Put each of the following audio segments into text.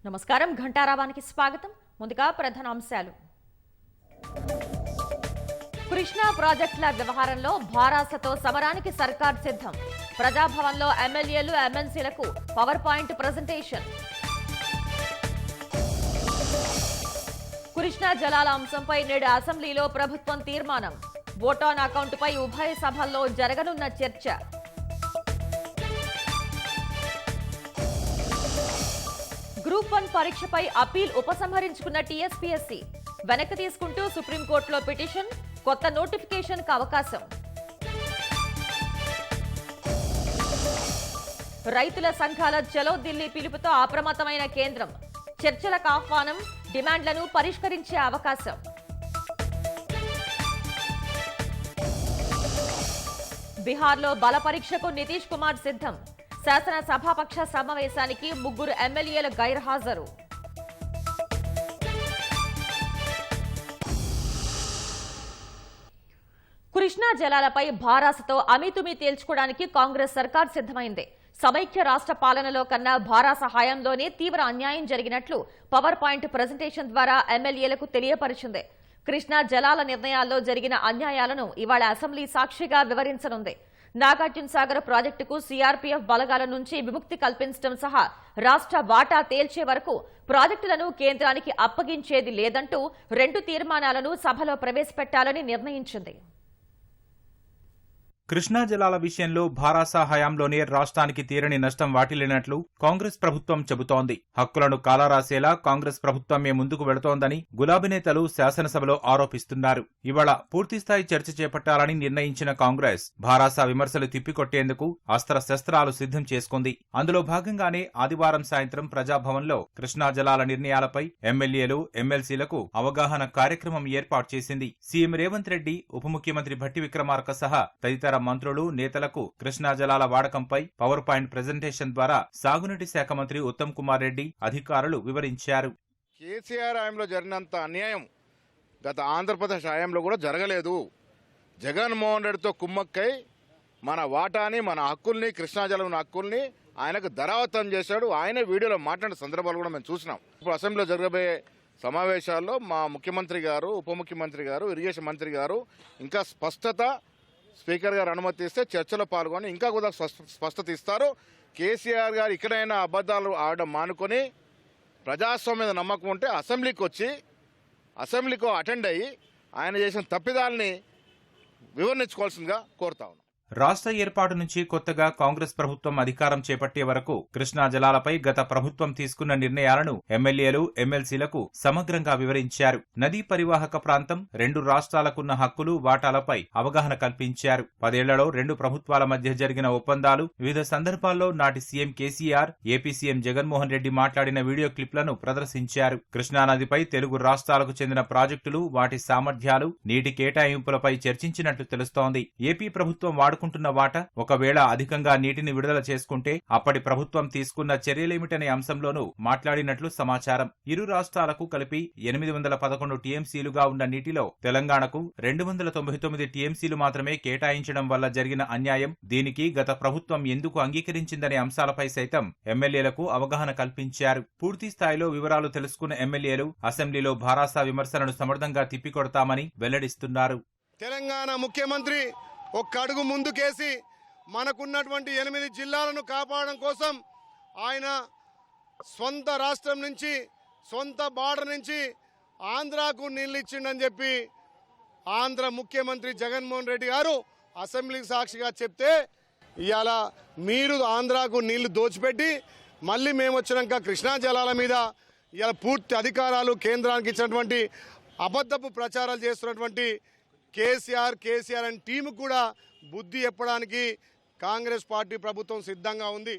నమస్కారం ఘంటారావానికి స్వాగతం. ముందుగా ప్రధానాంశాలు. కృష్ణా ప్రాజెక్టుల వ్యవహారంలో భారాసతో సమరానికి సర్కార్ సిద్ధం. ప్రజాభవన్లో ఎమ్మెల్యేలు ఎమ్మెల్సీలకు పవర్ పాయింట్ ప్రెజెంటేషన్. కృష్ణా జలాల అంశంపై నేడు అసెంబ్లీలో ప్రభుత్వం తీర్మానం. ఓట్ ఆన్ అకౌంట్పై ఉభయ సభల్లో జరగనున్న చర్చ. గ్రూప్ 1 పరీక్షపై అపీల్ ఉపసంహరించుకున్న టీఎస్పీఎస్సీ. వెనక్కి తీసుకుంటూ సుప్రీంకోర్టులో పిటిషన్. కొత్త నోటిఫికేషన్కు అవకాశం. రైతుల సంఘాల చలో ఢిల్లీ పిలుపుతో అప్రమత్తమైన కేంద్రం. చర్చలకు ఆహ్వానం. డిమాండ్లను పరిష్కరించే అవకాశం. బీహార్లో బల పరీక్షకు నితీష్ కుమార్ సిద్ధం. శాసనసభాపక్ష సమావేశానికి 3 ఎమ్మెల్యేల గైర్హాజరు. కృష్ణా జలాలపై భారాసతో అమీతుమీ తేల్చుకోవడానికి కాంగ్రెస్ సర్కార్ సిద్ధమైంది. సమైక్య రాష్ట్ర పాలనలో కన్నా భారాస హయాంలోనే తీవ్ర అన్యాయం జరిగినట్లు పవర్ పాయింట్ ప్రెజెంటేషన్ ద్వారా ఎమ్మెల్యేలకు తెలియపరిచింది. కృష్ణా జలాల నిర్ణయాల్లో జరిగిన అన్యాయాలను ఇవాళ అసెంబ్లీ సాక్షిగా వివరించనుంది. నాగార్జున సాగర్ ప్రాజెక్టుకు సీఆర్పీఎఫ్ బలగాల నుంచి విముక్తి కల్పించడం సహా రాష్ట్ర వాటా తేల్చే వరకు ప్రాజెక్టులను కేంద్రానికి అప్పగించేది లేదంటూ 2 తీర్మానాలను సభలో ప్రవేశపెట్టాలని నిర్ణయించింది. కృష్ణా జలాల విషయంలో భారాస హయాంలోనే రాష్ట్రానికి తీరని నష్టం వాటిల్లినట్లు కాంగ్రెస్ ప్రభుత్వం చెబుతోంది. హక్కులను కాలరాసేలా కాంగ్రెస్ ప్రభుత్వమే ముందుకు వెళుతోందని గులాబీ నేతలు శాసనసభలో ఆరోపిస్తున్నారు. ఇవాళ పూర్తిస్థాయి చర్చ చేపట్టాలని నిర్ణయించిన కాంగ్రెస్ భారాస విమర్శలు తిప్పికొట్టేందుకు అస్త్రశస్త్రాలు సిద్ధం చేసుకుంది. అందులో భాగంగానే ఆదివారం సాయంత్రం ప్రజాభవన్లో కృష్ణా జలాల నిర్ణయాలపై ఎమ్మెల్యేలు ఎమ్మెల్సీలకు అవగాహన కార్యక్రమం ఏర్పాటు చేసింది. సీఎం రేవంత్ రెడ్డి, ఉప ముఖ్యమంత్రి భట్టి విక్రమార్క సహా తదితర మంత్రులు, నేతలకు కృష్ణా జలాల వాడకంపై పవర్ పాయింట్ ప్రెజెంటేషన్ ద్వారా సాగునీటి శాఖ మంత్రి ఉత్తమ్ కుమార్ రెడ్డి అధికారులు వివరించారు. కేసీఆర్ హయాంలో జరిగినంత అన్యాయం గత ఆంధ్రప్రదేశ్ హయాంలో కూడా జరగలేదు. జగన్మోహన్ రెడ్డితో కుమ్మక్కై మన వాటాని, మన హక్కుల్ని, కృష్ణా జలం హక్కుల్ని ఆయనకు ధరావతం చేశాడు. ఆయనే వీడియోలో మాట్లాడిన సందర్భాలు కూడా మేము చూసినాం. ఇప్పుడు అసెంబ్లీలో జరగబోయే సమావేశాల్లో మా ముఖ్యమంత్రి గారు, ఉప ముఖ్యమంత్రి గారు, ఇరిగేషన్ మంత్రి గారు ఇంకా స్పష్టత, స్పీకర్ గారు అనుమతి ఇస్తే చర్చలో పాల్గొని ఇంకా కూడా స్పష్టత ఇస్తారు. కేసీఆర్ గారు ఇక్కడైనా అబద్ధాలు ఆడడం మానుకొని ప్రజాస్వామ్యం మీద నమ్మకం ఉంటే అసెంబ్లీకి అటెండ్ అయ్యి ఆయన చేసిన తప్పిదాలని వివరించుకోవాల్సిందిగా కోరుతా ఉన్నాం. రాష్ట్ర ఏర్పాటు నుంచి కొత్తగా కాంగ్రెస్ ప్రభుత్వం అధికారం చేపట్టే వరకు కృష్ణా జలాలపై గత ప్రభుత్వం తీసుకున్న నిర్ణయాలను ఎమ్మెల్యేలు ఎమ్మెల్సీలకు సమగ్రంగా వివరించారు. నదీ పరివాహక ప్రాంతం, 2 రాష్ట్రాలకున్న హక్కులు, వాటాలపై అవగాహన కల్పించారు. 10 ఏళ్లలో 2 ప్రభుత్వాల మధ్య జరిగిన ఒప్పందాలు, వివిధ సందర్భాల్లో నాటి CM KCR, AP CM Jaganmohan Reddy మాట్లాడిన వీడియో క్లిప్లను ప్రదర్శించారు. కృష్ణానదిపై తెలుగు రాష్ట్రాలకు చెందిన ప్రాజెక్టులు, వాటి సామర్థ్యాలు, నీటి కేటాయింపులపై చర్చించినట్లు తెలుస్తోంది. ఏపీ ప్రభుత్వం వాడుకుంటున్న వాటా, ఒకవేళ అధికంగా నీటిని విడుదల చేసుకుంటే అప్పటి ప్రభుత్వం తీసుకున్న చర్యలేమిటనే అంశంలోనూ మాట్లాడినట్లు సమాచారం. ఇరు రాష్ట్రాలకు కలిపి 811 టీఎంసీలుగా ఉన్న నీటిలో తెలంగాణకు 299 టీఎంసీలు మాత్రమే కేటాయించడం వల్ల జరిగిన అన్యాయం, దీనికి గత ప్రభుత్వం ఎందుకు అంగీకరించిందనే అంశాలపై సైతం ఎమ్మెల్యేలకు అవగాహన కల్పించారు. పూర్తి స్థాయిలో వివరాలు తెలుసుకున్న ఎమ్మెల్యేలు అసెంబ్లీలో భారాస విమర్శలను సమర్థంగా తిప్పికొడతామని వెల్లడిస్తున్నారు. తెలంగాణ ముఖ్యమంత్రి ఒక్క అడుగు ముందుకేసి మనకున్నటువంటి 8 జిల్లాలను కాపాడడం కోసం ఆయన సొంత రాష్ట్రం నుంచి, సొంత బార్డర్ నుంచి ఆంధ్రాకు నీళ్ళు ఇచ్చిండని చెప్పి ఆంధ్ర ముఖ్యమంత్రి జగన్మోహన్ రెడ్డి గారు అసెంబ్లీకి సాక్షిగా చెప్తే, ఇవాళ మీరు ఆంధ్రాకు నీళ్లు దోచిపెట్టి మళ్ళీ మేము వచ్చినాక కృష్ణా జలాల మీద ఇవాళ పూర్తి అధికారాలు కేంద్రానికి ఇచ్చినటువంటి అబద్ధపు ప్రచారాలు చేస్తున్నటువంటి కేసీఆర్ అండ్ టీము కూడా బుద్ధి చెప్పడానికి కాంగ్రెస్ పార్టీ ప్రభుత్వం సిద్ధంగా ఉంది.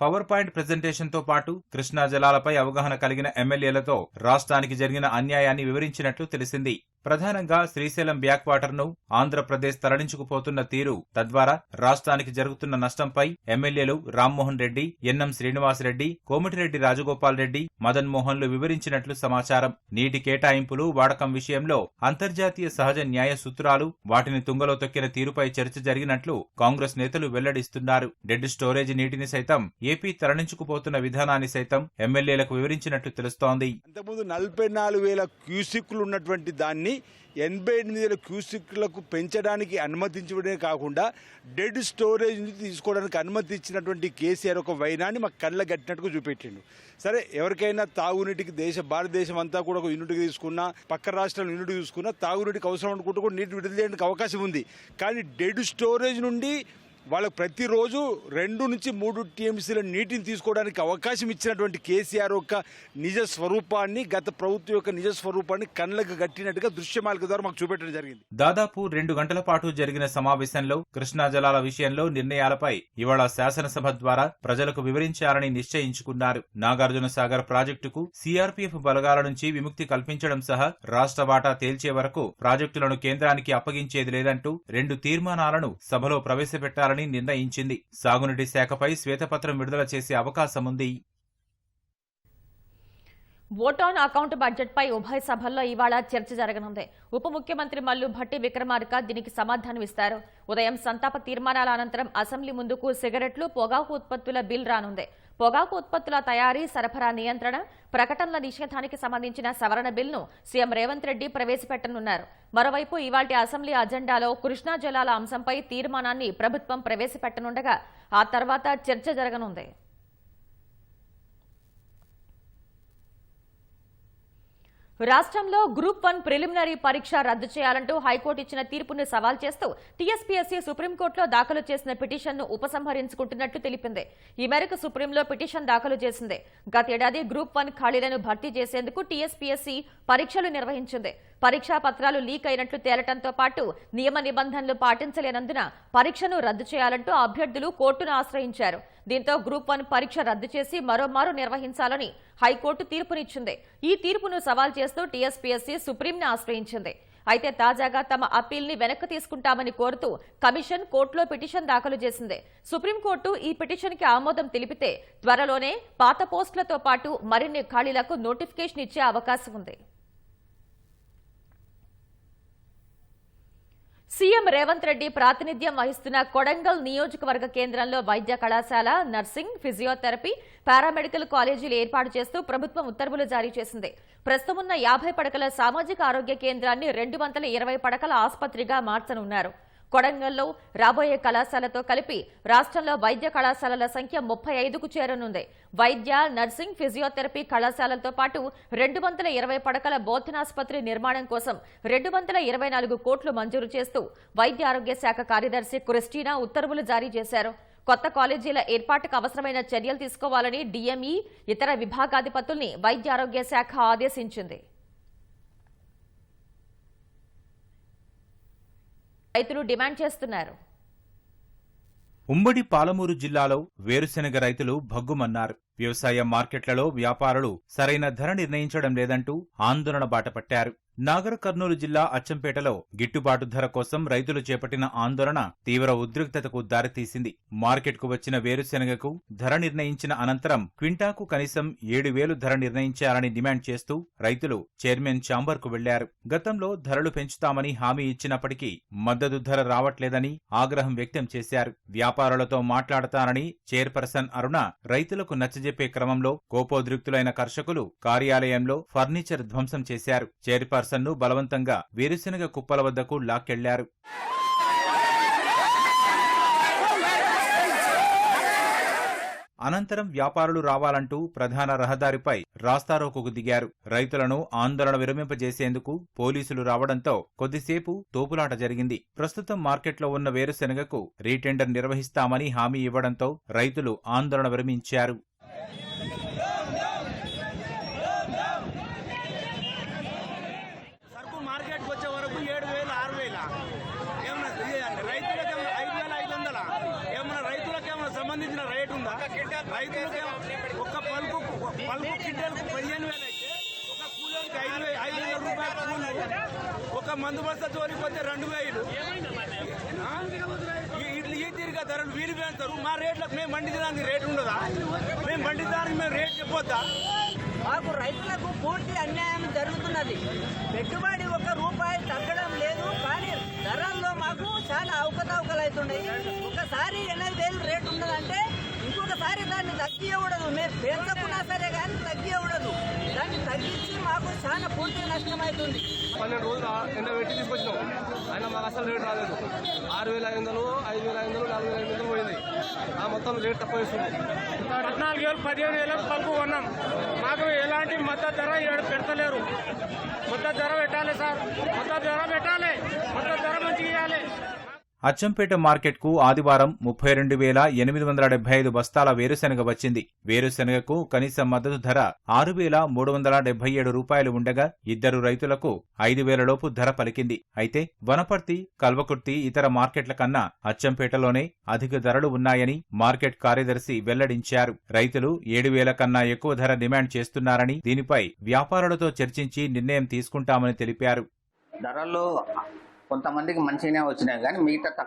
పవర్ పాయింట్ ప్రెజెంటేషన్ తో పాటు కృష్ణా జలాలపై అవగాహన కలిగిన ఎమ్మెల్యేలతో రాష్ట్రానికి జరిగిన అన్యాయాన్ని వివరించినట్లు తెలిసింది. ప్రధానంగా శ్రీశైలం బ్యాక్ వాటర్ ను ఆంధ్రప్రదేశ్ తరలించుకుపోతున్న తీరు, తద్వారా రాష్ట్రానికి జరుగుతున్న నష్టంపై ఎమ్మెల్యేలు రామ్మోహన్ రెడ్డి, ఎన్ఎం శ్రీనివాసరెడ్డి, కోమటిరెడ్డి రాజగోపాల్ రెడ్డి, మదన్ మోహన్లు వివరించినట్లు సమాచారం. నీటి కేటాయింపులు, వాడకం విషయంలో అంతర్జాతీయ సహజ న్యాయ సూత్రాలు, వాటిని తుంగలో తొక్కిన తీరుపై చర్చ జరిగినట్లు కాంగ్రెస్ నేతలు వెల్లడిస్తున్నారు. డెడ్ స్టోరేజ్ నీటిని సైతం ఏపీ తరలించుకుపోతున్న విధానాన్ని సైతం ఎమ్మెల్యేలకు వివరించినట్లు తెలుస్తోంది. అంతకుముందు 44,000 క్యూసిక్లు ఉన్నటువంటి దాన్ని 88,000 క్యూసిక్లకు పెంచడానికి అనుమతించడమే కాకుండా డెడ్ స్టోరేజ్ నుంచి తీసుకోవడానికి అనుమతి ఇచ్చినటువంటి కేసీఆర్ ఒక వైనాన్ని మాకు కళ్ళ గట్టినట్టుగా చూపెట్టిండు. సరే, ఎవరికైనా తాగునీటికి భారతదేశం అంతా కూడా ఒక యూనిట్కి తీసుకున్నా, పక్క రాష్ట్రాలు యూనిట్ తీసుకున్నా, తాగునీటికి అవసరం అనుకుంటూ కూడా నీటి విడుదల చేయడానికి అవకాశం ఉంది. కానీ డెడ్ స్టోరేజ్ నుండి వాళ్ళకు ప్రతిరోజు 2 నుంచి 3 టీఎంసీల నీటిని తీసుకోవడానికి అవకాశం ఇచ్చినటువంటి కేసీఆర్ యొక్క నిజ స్వరూపాన్ని, గత ప్రభుత్వం యొక్క నిజ స్వరూపాన్ని కళ్ళకు గట్టినట్టుగా దృశ్యమాలిక ద్వారా మాకు చూపెట్టడం జరిగింది. దాదాపు 2 గంటల పాటు జరిగిన సమావేశంలో కృష్ణా జలాల విషయంలో నిర్ణయాలపై ఇవాళ శాసనసభ ద్వారా ప్రజలకు వివరించాలని నిశ్చయించుకున్నారు. నాగార్జున సాగర్ ప్రాజెక్టుకు సీఆర్పీఎఫ్ బలగాల నుంచి విముక్తి కల్పించడం సహా రాష్ట్ర వాటా తేల్చే వరకు ప్రాజెక్టులను కేంద్రానికి అప్పగించేది లేదంటూ 2 తీర్మానాలను సభలో ప్రవేశపెట్టాలని నిర్ణయించింది. సాగునీటి శాఖపై శ్వేతపత్రం విడుదల చేసే అవకాశముంది. ఓట్ ఆన్ అకౌంట్ బడ్జెట్ పై ఉభయ సభల్లో ఇవాళ చర్చ జరగనుంది. ఉప ముఖ్యమంత్రి మల్లు భట్టి విక్రమార్క దీనికి సమాధానమిస్తారు. ఉదయం సంతాప తీర్మానాల అనంతరం అసెంబ్లీ ముందుకు సిగరెట్లు, పొగాకు ఉత్పత్తుల బిల్ రానుంది. పొగాకు ఉత్పత్తుల తయారీ, సరఫరా నియంత్రణ, ప్రకటనల నిషేధానికి సంబంధించిన సవరణ బిల్ను సీఎం రేవంత్ రెడ్డి ప్రవేశపెట్టనున్నారు. మరోవైపు ఇవాల్టి అసెంబ్లీ అజెండాలో కృష్ణా జలాల అంశంపై తీర్మానాన్ని ప్రభుత్వం ప్రవేశపెట్టనుండగా ఆ తర్వాత చర్చ జరగనుంది. రాష్ట్రంలో గ్రూప్ 1 ప్రిలిమినరీ పరీక్ష రద్దు చేయాలంటూ హైకోర్టు ఇచ్చిన తీర్పును సవాల్ చేస్తూ టీఎస్పీఎస్సీ సుప్రీంకోర్టులో దాఖలు చేసిన పిటిషన్ను ఉపసంహరించుకుంటున్నట్లు తెలిపింది. ఈ మేరకు సుప్రీంలో పిటిషన్ దాఖలు చేసింది. గతేడాది గ్రూప్ 1 ఖాళీలను భర్తీ చేసేందుకు టీఎస్పీఎస్సీ పరీక్షలు నిర్వహించింది. పరీక్షా పత్రాలు లీక్ అయినట్లు తేలటంతో పాటు నియమ నిబంధనలు పాటించలేనందున పరీక్షను రద్దు చేయాలంటూ అభ్యర్థులు కోర్టును ఆశ్రయించారు. దీంతో గ్రూప్ 1 పరీక్ష రద్దు చేసి మరోమారు నిర్వహించాలని హైకోర్టు తీర్పునిచ్చింది. ఈ తీర్పును సవాల్ చేస్తూ టీఎస్పీఎస్సీ సుప్రీంను ఆశ్రయించింది. అయితే తాజాగా తమ అప్పీల్ని వెనక్కి తీసుకుంటామని కోరుతూ కమిషన్ కోర్టులో పిటిషన్ దాఖలు చేసింది. సుప్రీంకోర్టు ఈ పిటిషన్కి ఆమోదం తెలిపితే త్వరలోనే పాత పోస్టులతో పాటు మరిన్ని ఖాళీలకు నోటిఫికేషన్ ఇచ్చే అవకాశం ఉంది. సీఎం రేవంత్ రెడ్డి ప్రాతినిధ్యం వహిస్తున్న కొడంగల్ నియోజకవర్గ కేంద్రంలో వైద్య కళాశాల, నర్సింగ్, ఫిజియోథెరపీ, పారామెడికల్ కాలేజీలు ఏర్పాటు చేస్తూ ప్రభుత్వం ఉత్తర్వులు జారీ చేసింది. ప్రస్తుతం ఉన్న 50 పడకల సామాజిక ఆరోగ్య కేంద్రాన్ని 220 పడకల ఆసుపత్రిగా మార్చనున్నారు. కొడంగల్లో రాబోయే కళాశాలతో కలిపి రాష్ట్రంలో వైద్య కళాశాలల సంఖ్య 35కు చేరనుంది. వైద్య, నర్సింగ్, ఫిజియోథెరపీ కళాశాలలతో పాటు 220 పడకల బోధనాసుపత్రి నిర్మాణం కోసం 224 కోట్లు మంజూరు చేస్తూ వైద్య ఆరోగ్య శాఖ కార్యదర్శి క్రిస్టినా ఉత్తర్వులు జారీ చేశారు. కొత్త కాలేజీల ఏర్పాటుకు అవసరమైన చర్యలు తీసుకోవాలని డీఎంఈ, ఇతర విభాగాధిపతుల్ని వైద్య ఆరోగ్య శాఖ ఆదేశించింది. రైతులు డిమాండ్ చేస్తున్నారు. ఉమ్మడి పాలమూరు జిల్లాలో వేరుశెనగ రైతులు భగ్గుమన్నారు. వ్యవసాయ మార్కెట్లలో వ్యాపారులు సరైన ధర నిర్ణయించడం లేదంటూ ఆందోళన బాటపట్టారు. నాగర్ కర్నూలు జిల్లా అచ్చంపేటలో గిట్టుబాటు ధర కోసం రైతులు చేపట్టిన ఆందోళన తీవ్ర ఉద్రిక్తతకు దారితీసింది. మార్కెట్కు వచ్చిన వేరుశెనగకు ధర నిర్ణయించిన అనంతరం క్వింటాకు కనీసం 7,000 ధర నిర్ణయించాలని డిమాండ్ చేస్తూ రైతులు చైర్మన్ ఛాంబర్కు వెళ్లారు. గతంలో ధరలు పెంచుతామని హామీ ఇచ్చినప్పటికీ మద్దతు ధర రావట్లేదని ఆగ్రహం వ్యక్తం చేశారు. వ్యాపారులతో మాట్లాడతానని చైర్పర్సన్ అరుణ రైతులకు నచ్చజెప్పే క్రమంలో కోపోద్రిక్తులైన కర్షకులు కార్యాలయంలో ఫర్నిచర్ ధ్వంసం చేశారు. చైర్పర్సన్ ను బలవంతంగా వేరుశెనగ కుప్పల వద్దకు లాక్కెళ్లారు. అనంతరం వ్యాపారులు రావాలంటూ ప్రధాన రహదారిపై రాస్తారోకోకు దిగారు. రైతులను ఆందోళన విరమింపజేసేందుకు పోలీసులు రావడంతో కొద్దిసేపు తోపులాట జరిగింది. ప్రస్తుతం మార్కెట్లో ఉన్న వేరుశెనగకు రీటెండర్ నిర్వహిస్తామని హామీ ఇవ్వడంతో రైతులు ఆందోళన విరమించారు. సంబంధించిన రేట్ ఉందా? రైతులకి ఒక పలుకు కింటాలకు 15,000 అయితే ఒక కూలీకి 5,000 రూపాయలు కూలి, ఒక మందు బస్తా తోలిపోతే 2000 ఈ తీరుగా ధరలు వీలు పెంచుతారు. మా రేట్లకు మేము పండించడానికి రేటు ఉండదా? మేము పండించడానికి మేము రేటు చెప్పొద్దా? మాకు రైతులకు పూర్తి అన్యాయం జరుగుతున్నది. పెట్టుబడి ₹1 తగ్గడం లేదు, కానీ ధరల్లో మాకు చాలా అవకతవకలు అవుతున్నాయి. ఒకసారి 80,000 రేటు ఉన్నదంటే ఇంకొకసారి దాన్ని తగ్గియకూడదు. మేము పెంచకున్నా సరే కానీ తగ్గియకూడదు. దాన్ని తగ్గించి మాకు చాలా పూర్తి నష్టం అవుతుంది. 12 రోజులు ఎండ పెట్టి తీసుకొచ్చినాం, అయినా మాకు అసలు రేటు రాలేదు. 6,500, 5,500, 4,500 పోయింది. మొత్తం రేట్ తక్కువ వేస్తుంది. 14,000, 15,000 పలుపు కొన్నాం. మాకు ఎలాంటి మద్దతు ధర పెడతలేరు. మద్దతు ధర పెట్టాలి సార్, మద్దతు ధర పెట్టాలి, మద్దతు ధర మంచిగా ఇవ్వాలి. అచ్చంపేట మార్కెట్కు ఆదివారం 32,875 బస్తాల వేరుశెనగ వచ్చింది. వేరుశెనగకు కనీస మద్దతు ధర 6,377 రూపాయలు ఉండగా ఇద్దరు రైతులకు 5,000 లోపు ధర పలికింది. అయితే వనపర్తి, కల్వకుర్తి ఇతర మార్కెట్ల కన్నా అచ్చంపేటలోనే అధిక ధరలు ఉన్నాయని మార్కెట్ కార్యదర్శి వెల్లడించారు. రైతులు 7,000 కన్నా ఎక్కువ ధర డిమాండ్ చేస్తున్నారని, దీనిపై వ్యాపారులతో చర్చించి నిర్ణయం తీసుకుంటామని తెలిపారు. ధరలు కొంతమందికి మంచిగానే వచ్చినాయి, కానీ మిగతా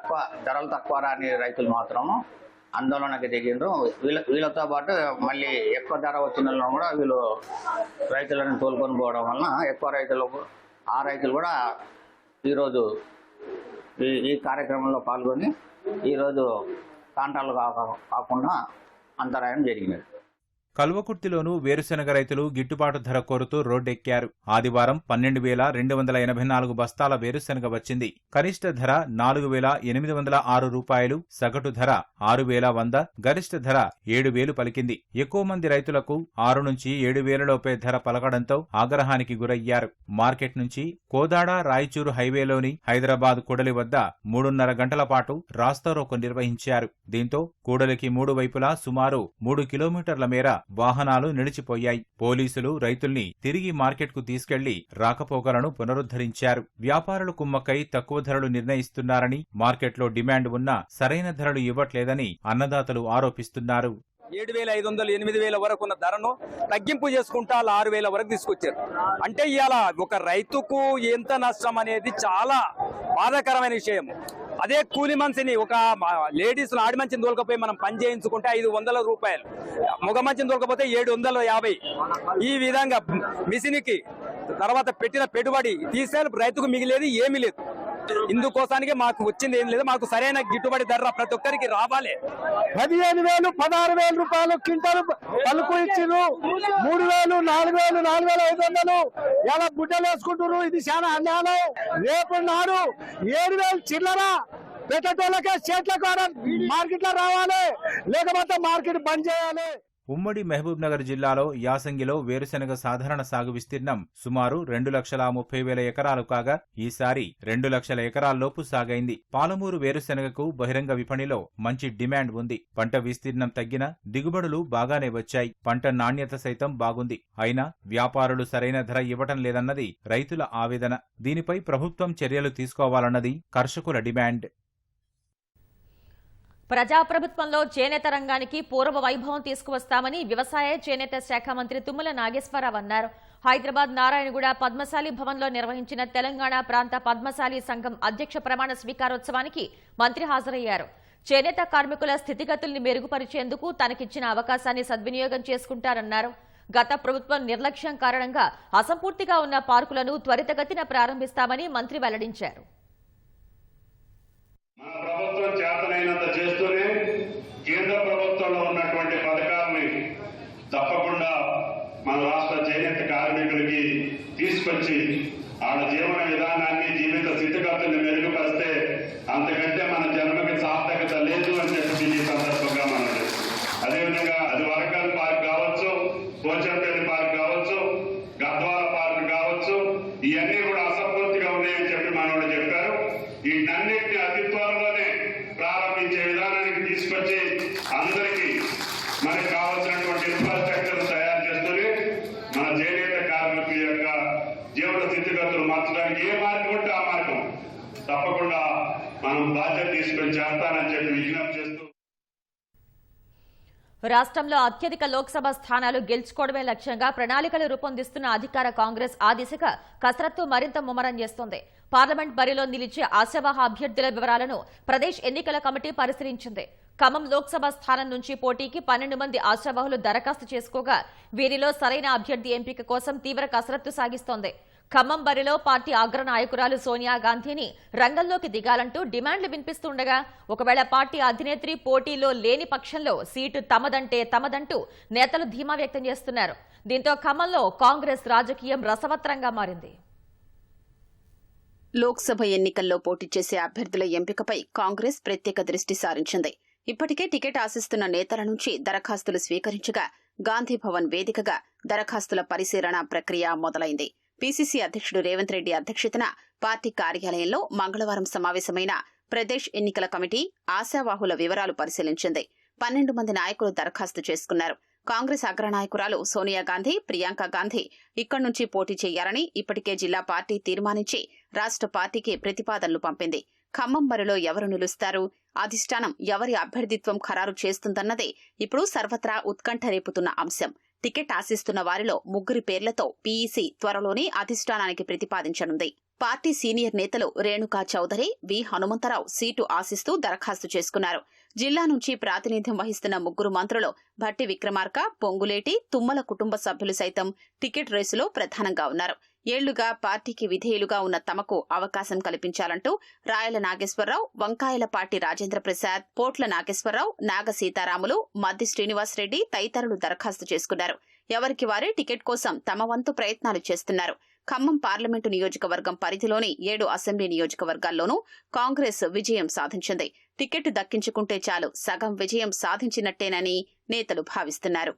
ధరలు తక్కువ రాని రైతులు మాత్రము ఆందోళనకి దిగిండ్రు. వీళ్ళతో పాటు మళ్ళీ ఎక్కువ ధర వచ్చిన వాళ్ళు కూడా వీళ్ళు రైతులను తోలుకొని పోవడం వలన ఎక్కువ రైతులు కూడా ఈరోజు ఈ కార్యక్రమంలో పాల్గొని ఈరోజు కాంటాలు కాకుండా అంతరాయం జరిగినది. కల్వకుర్తిలోనూ వేరుశెనగ రైతులు గిట్టుబాటు ధర కోరుతూ రోడ్డెక్కారు. ఆదివారం 12,284 బస్తాల వేరుశెనగ వచ్చింది. కనిష్ట ధర 4,806 రూపాయలు, సగటు ధర 6,100, గరిష్ట ధర 7,000 పలికింది. ఎక్కువ మంది రైతులకు 6 నుంచి 7,000 లోపే ధర పలకడంతో ఆగ్రహానికి గురయ్యారు. మార్కెట్ నుంచి కోదాడ రాయచూరు హైవేలోని హైదరాబాద్ కూడలి వద్ద 3.5 గంటల పాటు రాస్తారోకో నిర్వహించారు. దీంతో కూడలికి 3 వైపులా సుమారు 3 కిలోమీటర్ల మేర వాహనాలు నిలిచిపోయాయి. పోలీసులు రైతుల్ని తిరిగి మార్కెట్కు తీసుకెళ్లి రాకపోకలను పునరుద్ధరించారు. వ్యాపారులు కుమ్మక్కై తక్కువ ధరలు నిర్ణయిస్తున్నారని, మార్కెట్లో డిమాండ్ ఉన్నా సరైన ధరలు ఇవ్వట్లేదని అన్నదాతలు ఆరోపిస్తున్నారు. 7,500, 8,000 వరకు ఉన్న ధరను తగ్గింపు చేసుకుంటా 6,000 వరకు తీసుకొచ్చారు. అంటే ఇవాళ ఒక రైతుకు ఎంత నష్టం అనేది చాలా బాధాకరమైన విషయం. అదే కూలి మనిషిని, ఒక లేడీస్ ఆడి మంచిని తోలుకపోయి మనం పని చేయించుకుంటే 500 రూపాయలు, మగ మంచిని తోలుకపోతే 750. ఈ విధంగా మిషన్కి తర్వాత పెట్టిన పెట్టుబడి తీసే రైతుకు మిగిలేదు ఏమీ లేదు. ఇందుకోసానికి మాకు వచ్చింది ఏం లేదు. మాకు సరైన గిట్టుబడి ధర ప్రతి ఒక్కరికి రావాలి. 15,000, 16,000 రూపాయలు క్వింటాల్ పలుకు ఇచ్చిర్రు. 3,000, 4,000, 4,500 ఎలా బుడ్డలు వేసుకుంటున్నారు. ఇది చాలా అన్యాయం. రేపు నాడు 7,000 చిల్లర పెట్టేటోళ్ళకే చేట్లకు మార్కెట్ లో రావాలి, లేకపోతే మార్కెట్ బంద్ చేయాలి. ఉమ్మడి మహబూబ్ నగర్ జిల్లాలో యాసంగిలో వేరుశెనగ సాధారణ సాగు విస్తీర్ణం సుమారు 2,30,000 ఎకరాలు కాగా ఈసారి 2,00,000 ఎకరాల్లోపు సాగైంది. పాలమూరు వేరుశెనగకు బహిరంగ విపణిలో మంచి డిమాండ్ ఉంది. పంట విస్తీర్ణం తగ్గినా దిగుబడులు బాగానే వచ్చాయి. పంట నాణ్యత సైతం బాగుంది. అయినా వ్యాపారులు సరైన ధర ఇవ్వటం లేదన్నది రైతుల ఆవేదన. దీనిపై ప్రభుత్వం చర్యలు తీసుకోవాలన్నది కర్షకుల డిమాండ్. ప్రజాప్రభుత్వంలో చేనేత రంగానికి పూర్వ వైభవం తీసుకువస్తామని వ్యవసాయ చేనేత శాఖ మంత్రి తుమ్మల నాగేశ్వరరావు అన్నారు. హైదరాబాద్ నారాయణగూడ పద్మశాలి భవన్లో నిర్వహించిన తెలంగాణ ప్రాంత పద్మశాలి సంఘం అధ్యక్ష ప్రమాణ స్వీకారోత్సవానికి మంత్రి హాజరయ్యారు. చేనేత కార్మికుల స్థితిగతుల్ని మెరుగుపరిచేందుకు తనకిచ్చిన అవకాశాన్ని సద్వినియోగం చేసుకుంటారన్నారు. గత ప్రభుత్వం నిర్లక్ష్యం కారణంగా అసంపూర్తిగా ఉన్న పార్కులను త్వరితగతిన ప్రారంభిస్తామని మంత్రి వెల్లడించారు. మన ప్రభుత్వం చేతనైనంత చేస్తూనే కేంద్ర ప్రభుత్వంలో ఉన్నటువంటి పథకాలని తప్పకుండా మన రాష్ట్ర చేనేత కార్మికులకి తీసుకొచ్చి వాళ్ళ జీవన విధానాన్ని, జీవిత స్థితిగతుల్ని మెరుగుపరిస్తే అంతకంటే మన జన్మకి సార్థకత లేదు అని చెప్పి ఈ సందర్భంగా మనం అదేవిధంగా అది వరంగల్ పార్క్ కావచ్చు, పోచంపల్లి పార్క్ కావచ్చు, గద్వాల పార్క్ కావచ్చు, ఇవన్నీ కూడా అసంపూర్తిగా ఉన్నాయని చెప్పి మనోడు చెప్పారు. వీటన్నిటిని అతి త్వరలోనే ప్రారంభించే విధానానికి తీసుకొచ్చి అందరికీ మనకు కావాల్సినటువంటి ఇన్ఫ్రాస్ట్రక్చర్ తయారు చేస్తూనే మన చేనేత కార్మికుల యొక్క జీవన స్థితిగతులు మార్చడానికి ఏ మార్గం ఉంటే ఆ మార్గం తప్పకుండా మనం బాధ్యత తీసుకొని చేస్తానని చెప్పి విజ్ఞప్తి చేస్తూ రాష్ట్రంలో అత్యధిక లోక్సభ స్థానాలు గెలుచుకోవడమే లక్ష్యంగా ప్రణాళికలు రూపొందిస్తున్న అధికార కాంగ్రెస్ ఆ దిశగా కసరత్తు మరింత ముమ్మరం చేస్తోంది. పార్లమెంట్ బరిలో నిలిచే ఆశావహ అభ్యర్థుల వివరాలను ప్రదేశ్ ఎన్నికల కమిటీ పరిశీలించింది. ఖమ్మం లోక్సభ స్థానం నుంచి పోటీకి 12 మంది ఆశావహులు దరఖాస్తు చేసుకోగా వీరిలో సరైన అభ్యర్థి ఎంపిక కోసం తీవ్ర కసరత్తు సాగిస్తోంది. ఖమ్మం బరిలో పార్టీ అగ్ర నాయకురాలు సోనియా గాంధీని రంగంలోకి దిగాలంటూ డిమాండ్లు వినిపిస్తుండగా ఒకవేళ పార్టీ అధినేత్రి పోటీలో లేని పక్షంలో సీటు తమదంటూ నేతలు ధీమా వ్యక్తం చేస్తున్నారు. దీంతో ఖమ్మంలో కాంగ్రెస్ రాజకీయం రసవత్రంగా మారింది. లోక్సభ ఎన్నికల్లో పోటీ చేసే అభ్యర్థుల ఎంపికపై కాంగ్రెస్ ప్రత్యేక దృష్టి సారించింది. ఇప్పటికే టికెట్ ఆశిస్తున్న నేతల నుంచి దరఖాస్తులు స్వీకరించగా గాంధీ భవన్ వేదికగా దరఖాస్తుల పరిశీలన ప్రక్రియ మొదలైంది. పీసీసీ అధ్యక్షుడు రేవంత్ రెడ్డి అధ్యక్షతన పార్టీ కార్యాలయంలో మంగళవారం సమావేశమైన ప్రదేశ్ ఎన్నికల కమిటీ ఆశావాహుల వివరాలు పరిశీలించింది. 12 మంది నాయకులు దరఖాస్తు చేసుకున్నారు. కాంగ్రెస్ అగ్రనాయకురాలు సోనియా గాంధీ, ప్రియాంక గాంధీ ఇక్కడి నుంచి పోటీ చేయాలని ఇప్పటికే జిల్లా పార్టీ తీర్మానించి రాష్ట్ర పార్టీకి ప్రతిపాదనలు పంపింది. ఖమ్మం బరిలో ఎవరు నిలుస్తారు, అధిష్టానం ఎవరి అభ్యర్థిత్వం ఖరారు చేస్తుందన్నదే ఇప్పుడు సర్వత్రా ఉత్కంఠ రేపుతున్న అంశం. టికెట్ ఆశిస్తున్న వారిలో 3 పేర్లతో పీఈసీ త్వరలోనే అధిష్టానానికి ప్రతిపాదించనుంది. పార్టీ సీనియర్ నేతలు రేణుకా చౌదరి, వి హనుమంతరావు సీటు ఆశిస్తూ దరఖాస్తు చేసుకున్నారు. జిల్లా నుంచి ప్రాతినిధ్యం వహిస్తున్న 3 మంత్రులు భట్టి విక్రమార్క, పొంగులేటి, తుమ్మల కుటుంబ సభ్యులు సైతం టికెట్ రేసులో ప్రధానంగా ఉన్నారు. ఏళ్లుగా పార్టీకి విధేయులుగా ఉన్న తమకు అవకాశం కల్పించాలంటూ రాయల నాగేశ్వరరావు, వంకాయలపాటి రాజేంద్ర ప్రసాద్, పోట్ల నాగేశ్వరరావు, నాగ సీతారాములు, మద్ది శ్రీనివాసరెడ్డి తదితరులు దరఖాస్తు చేసుకున్నారు. ఎవరికి వారే టికెట్ కోసం తమ వంతు ప్రయత్నాలు చేస్తున్నారు. ఖమ్మం పార్లమెంటు నియోజకవర్గం పరిధిలోని 7 అసెంబ్లీ నియోజకవర్గాల్లోనూ కాంగ్రెస్ విజయం సాధించింది. టికెట్ దక్కించుకుంటే చాలు సగం విజయం సాధించినట్టేనని నేతలు భావిస్తున్నారు.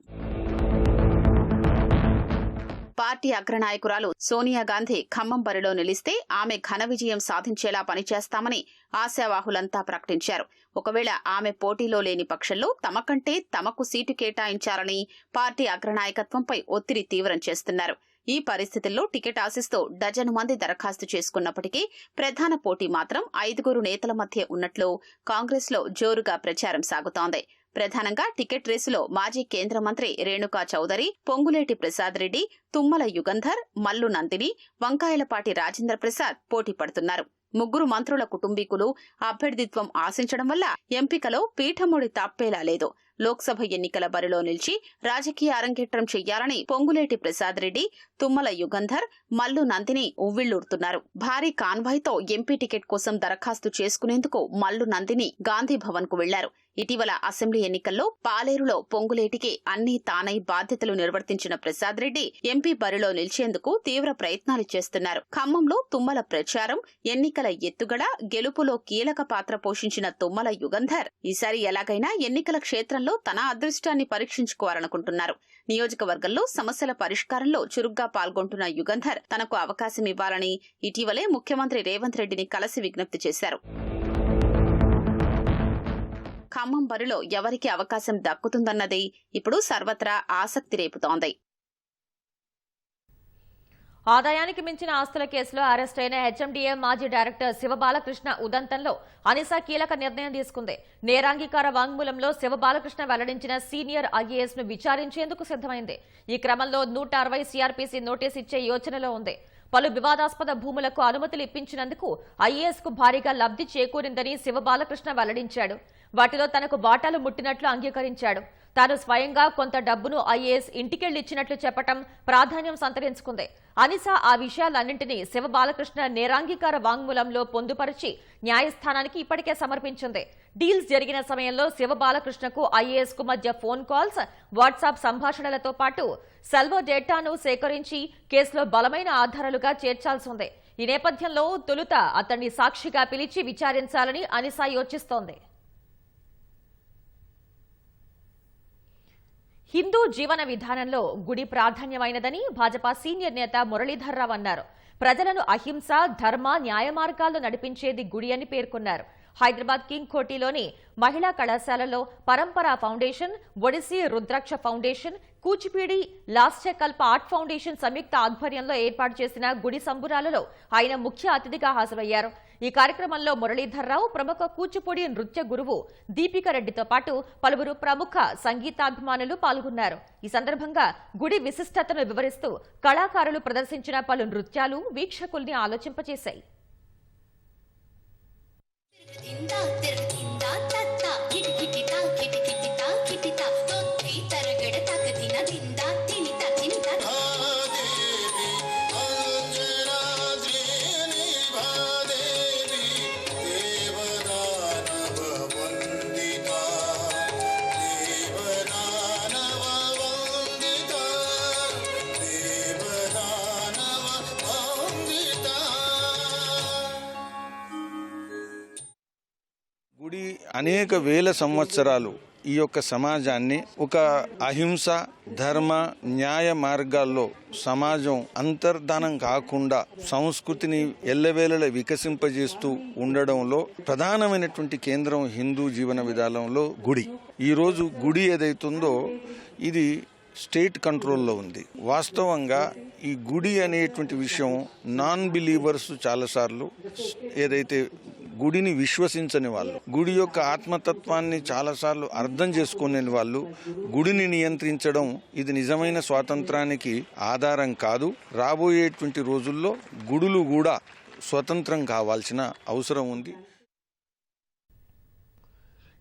పార్టీ అగ్రనాయకురాలు సోనియా గాంధీ ఖమ్మం బరిలో నిలిస్తే ఆమె ఘన విజయం సాధించేలా పనిచేస్తామని ఆశావాహులంతా ప్రకటించారు. ఒకవేళ ఆమె పోటీలో లేని పక్షంలో తమకంటే తమకు సీటు కేటాయించాలని పార్టీ అగ్రనాయకత్వంపై ఒత్తిడి తీవ్రం చేస్తున్నారు. ఈ పరిస్థితుల్లో టికెట్ ఆశిస్తూ డజను మంది దరఖాస్తు చేసుకున్నప్పటికీ ప్రధాన పోటీ మాత్రం 5 నేతల మధ్య ఉన్నట్లు కాంగ్రెస్లో జోరుగా ప్రచారం సాగుతోంది. ప్రధానంగా టికెట్ రేసులో మాజీ కేంద్ర మంత్రి రేణుకా చౌదరి, పొంగులేటి ప్రసాద్ రెడ్డి, తుమ్మల యుగంధర్, మల్లు నందిని, వంకాయలపాటి రాజేంద్ర ప్రసాద్ పోటీ పడుతున్నారు. 3 మంత్రుల కుటుంబీకులు అభ్యర్థిత్వం ఆశించడం వల్ల ఎంపికలో పీఠముడి తప్పేలా లేదు. లోక్సభ ఎన్నికల బరిలో నిలిచి రాజకీయ అరంగేట్రం చెయ్యాలని పొంగులేటి ప్రసాద్ రెడ్డి, తుమ్మల యుగంధర్, మల్లు నందిని ఉవ్విళ్లూరుతున్నారు. భారీ కాన్వాయ్తో ఎంపీ టికెట్ కోసం దరఖాస్తు చేసుకునేందుకు మల్లు నందిని గాంధీ భవన్ కు వెళ్లారు. ఇటీవల అసెంబ్లీ ఎన్నికల్లో పాలేరులో పొంగులేటికి అన్ని తానై బాధ్యతలు నిర్వర్తించిన ప్రసాద్ రెడ్డి ఎంపీ బరిలో నిలిచేందుకు తీవ్ర ప్రయత్నాలు చేస్తున్నారు. ఖమ్మంలో తుమ్మల ప్రచారం, ఎన్నికల ఎత్తుగడ, గెలుపులో కీలక పాత్ర పోషించిన తుమ్మల యుగంధర్ ఈసారి ఎలాగైనా ఎన్నికల క్షేత్రంలో తన అదృష్టాన్ని పరీక్షించుకోవాలనుకుంటున్నారు. నియోజకవర్గంలో సమస్యల పరిష్కారంలో చురుగ్గా పాల్గొంటున్న యుగంధర్ తనకు అవకాశం ఇవ్వాలని ఇటీవలే ముఖ్యమంత్రి రేవంత్ రెడ్డిని కలిసి విజ్ఞప్తి చేశారు. ఖమ్మం బరిలో ఎవరికి అవకాశం దక్కుతుందన్నది ఇప్పుడు సర్వత్రా ఆసక్తి రేపుతోంది. ఆదాయానికి మించిన ఆస్తుల కేసులో అరెస్ట్ అయిన హెచ్ఎండిఏ మాజీ డైరెక్టర్ శివబాలకృష్ణ ఉదంతంలో అనిసా కీలక నిర్ణయం తీసుకుంది. నేరాంగీకార వాంగ్మూలంలో శివబాలకృష్ణ వెల్లడించిన సీనియర్ ఐఏఎస్ ను విచారించేందుకు సిద్దమైంది. ఈ క్రమంలో 160 సిఆర్పీసీ నోటీసు ఇచ్చే యోచనలో ఉంది. పలు వివాదాస్పద భూములకు అనుమతులు ఇప్పించినందుకు ఐఏఎస్ కు భారీగా లబ్ధి చేకూరిందని శివబాలకృష్ణ వెల్లడించాడు. వాటిలో తనకు వాటాలు ముట్టినట్లు అంగీకరించాడు. తాను స్వయంగా కొంత డబ్బును ఐఏఎస్ ఇంటికెళ్లిచ్చినట్లు చెప్పడం ప్రాధాన్యం సంతరించుకుంది. అనిసా ఆ విషయాలన్నింటినీ శివబాలకృష్ణ నేరాంగీకార వాంగ్మూలంలో పొందుపరిచి న్యాయస్థానానికి ఇప్పటికే సమర్పించింది. డీల్స్ జరిగిన సమయంలో శివబాలకృష్ణకు ఐఏఎస్ కు మధ్య ఫోన్ కాల్స్, వాట్సాప్ సంభాషణలతో పాటు సెల్వో డేటాను సేకరించి కేసులో బలమైన ఆధారాలుగా చేర్చాల్సి ఉంది. ఈ నేపథ్యంలో తొలుత అతన్ని సాక్షిగా పిలిచి విచారించాలని అనిసా యోచిస్తోంది. హిందూ జీవన విధానంలో గుడి ప్రాధాన్యమైనదని భాజపా సీనియర్ నేత మురళీధర్రావు అన్నారు. ప్రజలను అహింస, ధర్మ, న్యాయ మార్గాల్లో నడిపించేది గుడి అని పేర్కొన్నారు. హైదరాబాద్ కింగ్ కోటిలోని మహిళా కళాశాలలో పరంపర ఫౌండేషన్, ఒడిసి రుద్రాక్ష ఫౌండేషన్, కూచిపూడి లాస్యకల్ప ఆర్ట్ ఫౌండేషన్ సంయుక్త ఆధ్వర్యంలో ఏర్పాటు చేసిన గుడి సంబురాలలో ఆయన ముఖ్య అతిథిగా హాజరయ్యారు. ఈ కార్యక్రమంలో మురళీధర్రావు, ప్రముఖ కూచిపూడి నృత్య గురువు దీపిక రెడ్డితో పాటు పలువురు ప్రముఖ సంగీతాభిమానులు పాల్గొన్నారు. ఈ సందర్భంగా గుడి విశిష్టతను వివరిస్తూ కళాకారులు ప్రదర్శించిన పలు నృత్యాలు వీక్షకుల్ని ఆలోచింపచేశాయి. గుడి అనేక వేల సంవత్సరాలు ఈ యొక్క సమాజాన్ని ఒక అహింస, ధర్మ, న్యాయ మార్గాల్లో సమాజం అంతర్ధానం కాకుండా సంస్కృతిని ఎల్లవేళలా వికసింపజేస్తూ ఉండడంలో ప్రధానమైనటువంటి కేంద్రం హిందూ జీవన విధానంలో గుడి. ఈరోజు గుడి ఏదైతుందో ఇది స్టేట్ కంట్రోల్లో ఉంది. వాస్తవంగా ఈ గుడి అనేటువంటి విషయం నాన్ బిలీవర్స్ చాలాసార్లు ఏదైతే గుడిని విశ్వసించని వాళ్ళు, గుడి యొక్క ఆత్మతత్వాన్ని చాలాసార్లు అర్థం చేసుకునే వాళ్ళు గుడిని నియంత్రించడం ఇది నిజమైన స్వాతంత్రానికి ఆధారం కాదు. రాబోయేటువంటి రోజుల్లో గుడులు కూడా స్వతంత్రం కావాల్సిన అవసరం ఉంది.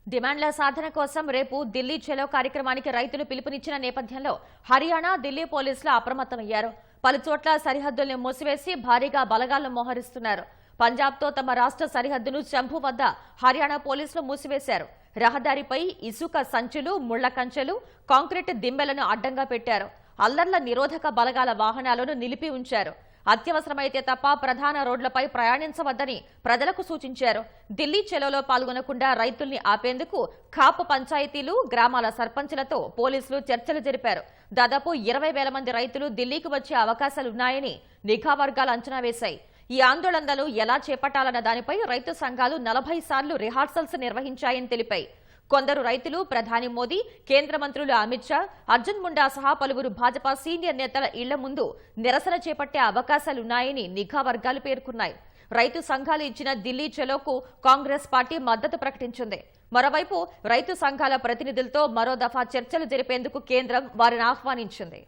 డిమాండ్ల సాధన కోసం రేపు ఢిల్లీ చలో కార్యక్రమానికి రైతులు పిలుపునిచ్చిన నేపథ్యంలో హర్యానా, ఢిల్లీ పోలీసులు అప్రమత్తమయ్యారు. పలుచోట్ల సరిహద్దుల్ని మూసివేసి భారీగా బలగాలను మోహరిస్తున్నారు. పంజాబ్తో తమ రాష్ట్ర సరిహద్దును శంభు వద్ద హర్యానా పోలీసులు మూసివేశారు. రహదారిపై ఇసుక సంచులు, ముళ్ల కంచెలు, కాంక్రీట్ దిమ్మెలను అడ్డంగా పెట్టారు. అల్లర్ల నిరోధక బలగాల వాహనాలను నిలిపి ఉంచారు. అత్యవసరమైతే తప్ప ప్రధాన రోడ్లపై ప్రయాణించవద్దని ప్రజలకు సూచించారు. ఢిల్లీ చలోలో పాల్గొనకుండా రైతుల్ని ఆపేందుకు ఖాప్ పంచాయతీలు, గ్రామాల సర్పంచులతో పోలీసులు చర్చలు జరిపారు. దాదాపు 20,000 మంది రైతులు ఢిల్లీకి వచ్చే అవకాశాలున్నాయని నిఘా వర్గాలు అంచనా వేశాయి. ఈ ఆందోళనలు ఎలా చేపట్టాలన్న దానిపై రైతు సంఘాలు 40 సార్లు రిహార్సల్స్ నిర్వహించాయని తెలిపాయి. కొందరు రైతులు ప్రధాని మోదీ, కేంద్ర మంత్రులు అమిత్ షా, అర్జున్ ముండా సహా పలువురు భాజపా సీనియర్ నేతల ఇళ్ల ముందు నిరసన చేపట్టే అవకాశాలున్నాయని నిఘా వర్గాలు పేర్కొన్నాయి. రైతు సంఘాలు ఇచ్చిన ఢిల్లీ చలోకు కాంగ్రెస్ పార్టీ మద్దతు ప్రకటించింది. మరోవైపు రైతు సంఘాల ప్రతినిధులతో మరో దఫా చర్చలు జరిపేందుకు కేంద్రం వారిని ఆహ్వానించింది.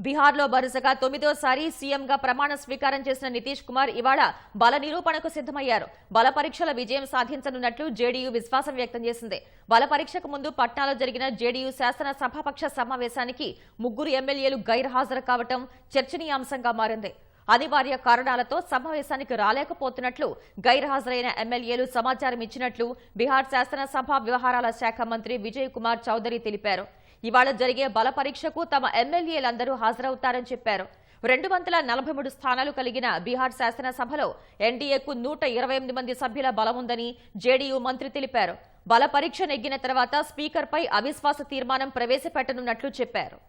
బీహార్లో వరుసగా 9వ సీఎంగా ప్రమాణ స్వీకారం చేసిన నితీష్ కుమార్ ఇవాళ బల నిరూపణకు సిద్దమయ్యారు. బల పరీక్షల విజయం సాధించనున్నట్లు జేడీయూ విశ్వాసం వ్యక్తం చేసింది. బల పరీక్షకు ముందు పట్నాలో జరిగిన జేడీయూ శాసనసభాపక్ష సమావేశానికి 3 ఎమ్మెల్యేలు గైర్హాజరు కావడం చర్చనీయాంశంగా మారింది. అనివార్య కారణాలతో సమావేశానికి రాలేకపోతున్నట్లు గైర్హాజరైన ఎమ్మెల్యేలు సమాచారం ఇచ్చినట్లు బీహార్ శాసనసభ వ్యవహారాల శాఖ మంత్రి విజయ్ కుమార్ చౌదరి తెలిపారు. ఇవాళ జరిగే బల పరీక్షకు తమ ఎమ్మెల్యేలందరూ హాజరవుతారని చెప్పారు. 243 స్థానాలు కలిగిన బీహార్ శాసనసభలో ఎన్డీఏకు 128 మంది సభ్యుల బలముందని జేడీయూ మంత్రి తెలిపారు. బల పరీక్ష నెగ్గిన తర్వాత స్పీకర్పై అవిశ్వాస తీర్మానం ప్రవేశపెట్టనున్నట్లు చెప్పారు.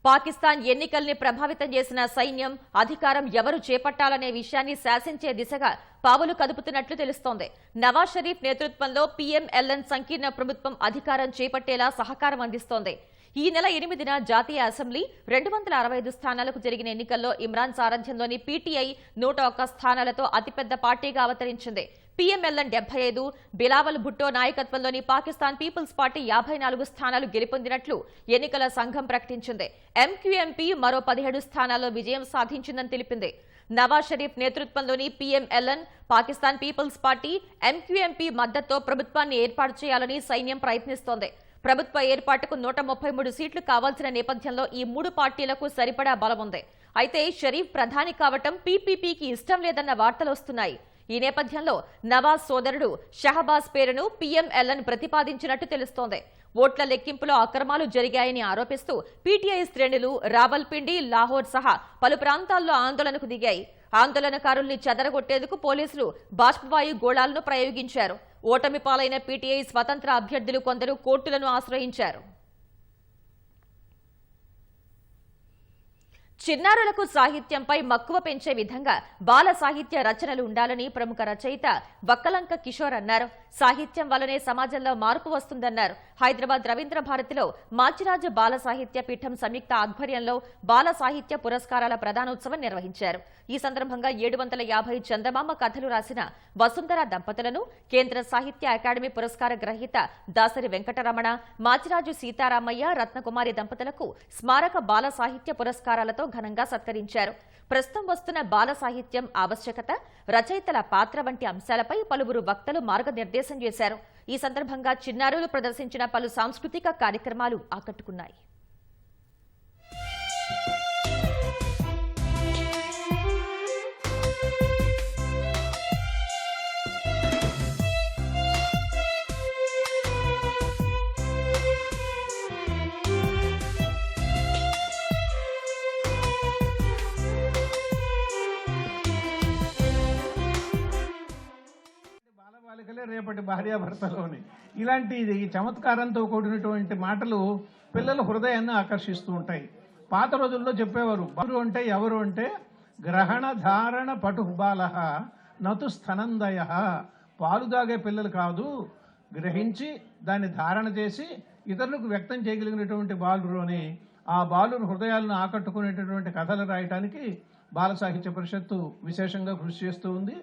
పాకిస్తాన్ ఎన్నికల్ని ప్రభావితం చేసిన సైన్యం, అధికారం ఎవరు చేపట్టాలనే విషయాన్ని శాసించే దిశగా పావులు కదుపుతున్నట్లు తెలుస్తోంది. నవాజ్ షరీఫ్ నేతృత్వంలో పీఎంఎల్ఎన్ సంకీర్ణ ప్రభుత్వం అధికారం చేపట్టేలా సహకారం అందిస్తోంది. ఈ నెల 8న జాతీయ అసెంబ్లీ 265 స్థానాలకు జరిగిన ఎన్నికల్లో ఇమ్రాన్ సారథ్యంలోని పీటీఐ 101 స్థానాలతో అతిపెద్ద పార్టీగా అవతరించింది. పీఎంఎల్ఎన్ 75, బిలావల్ భుట్టో నాయకత్వంలోని పాకిస్తాన్ పీపుల్స్ పార్టీ 54 స్థానాలు గెలుపొందినట్లు ఎన్నికల సంఘం ప్రకటించింది. ఎంక్యూఎంపీ మరో 17 స్థానాల్లో విజయం సాధించిందని తెలిపింది. నవాజ్ షరీఫ్ నేతృత్వంలోని పీఎంఎల్ఎన్, పాకిస్తాన్ పీపుల్స్ పార్టీ, ఎంక్యూఎంపీ మద్దతుతో ప్రభుత్వాన్ని ఏర్పాటు చేయాలని సైన్యం ప్రయత్నిస్తోంది. ప్రభుత్వ ఏర్పాటుకు 133 సీట్లు కావాల్సిన నేపథ్యంలో ఈ 3 పార్టీలకు సరిపడా బలముంది. అయితే షరీఫ్ ప్రధాని కావటం పీపీపీకి ఇష్టం లేదన్న వార్తలు వస్తున్నాయి. ఈ నేపథ్యంలో నవాజ్ సోదరుడు షహబాజ్ పేరును పీఎంఎల్ఎన్ ప్రతిపాదించినట్టు తెలుస్తోంది. ఓట్ల లెక్కింపులో అక్రమాలు జరిగాయని ఆరోపిస్తూ పీటీఐ శ్రేణులు రావల్పిండి, లాహోర్ సహా పలు ప్రాంతాల్లో ఆందోళనకు దిగాయి. ఆందోళనకారుల్ని చెదరగొట్టేందుకు పోలీసులు బాష్పవాయు గోళాలను ప్రయోగించారు. ఓటమి పాలైన పీటీఐ స్వతంత్ర అభ్యర్థులు కొందరు కోర్టులను ఆశ్రయించారు. చిన్నారులకు సాహిత్యంపై మక్కువ పెంచే విధంగా బాల సాహిత్య రచనలు ఉండాలని ప్రముఖ రచయిత వక్కలంక కిషోర్ అన్నారు. సాహిత్యం వల్లనే సమాజంలో మార్పు వస్తుందన్నారు. హైదరాబాద్ రవీంద్ర భారతిలో మాచిరాజు బాల సాహిత్య పీఠం సంయుక్త ఆధ్వర్యంలో బాల సాహిత్య పురస్కారాల ప్రదానోత్సవం నిర్వహించారు. ఈ సందర్భంగా 750 చందమామ కథలు రాసిన వసుంధర దంపతులను కేంద్ర సాహిత్య అకాడమీ పురస్కార గ్రహీత దాసరి వెంకటరమణ, మాచిరాజు సీతారామయ్య, రత్నకుమారి దంపతులకు స్మారక బాల సాహిత్య పురస్కారాలతో ఘనంగా సత్కరించారు. ప్రస్తుతం వస్తున్న బాల సాహిత్యం ఆవశ్యకత, రచయితల పాత్ర వంటి అంశాలపై పలువురు వక్తలు మార్గనిర్దేశం చేశారు. ఈ సందర్భంగా చిన్నారులు ప్రదర్శించిన పలు సాంస్కృతిక కార్యక్రమాలు ఆకట్టుకున్నాయి. బాలబాలికలే రేపటి భార్యాభర్తలోని ఇలాంటి చమత్కారంతో కూడినటువంటి మాటలు పిల్లల హృదయాన్ని ఆకర్షిస్తూ ఉంటాయి. పాత రోజుల్లో చెప్పేవారు, బాలు అంటే ఎవరు అంటే గ్రహణ ధారణ పటు బాలః నతు స్తనందయ. పాలు తాగే పిల్లలు కాదు, గ్రహించి దాన్ని ధారణ చేసి ఇతరులకు వ్యక్తం చేయగలిగినటువంటి బాలురు అని ఆ బాలురు హృదయాలను ఆకట్టుకునేటటువంటి కథలు రాయటానికి బాల సాహిత్య పరిషత్తు విశేషంగా కృషి చేస్తూ ఉంది.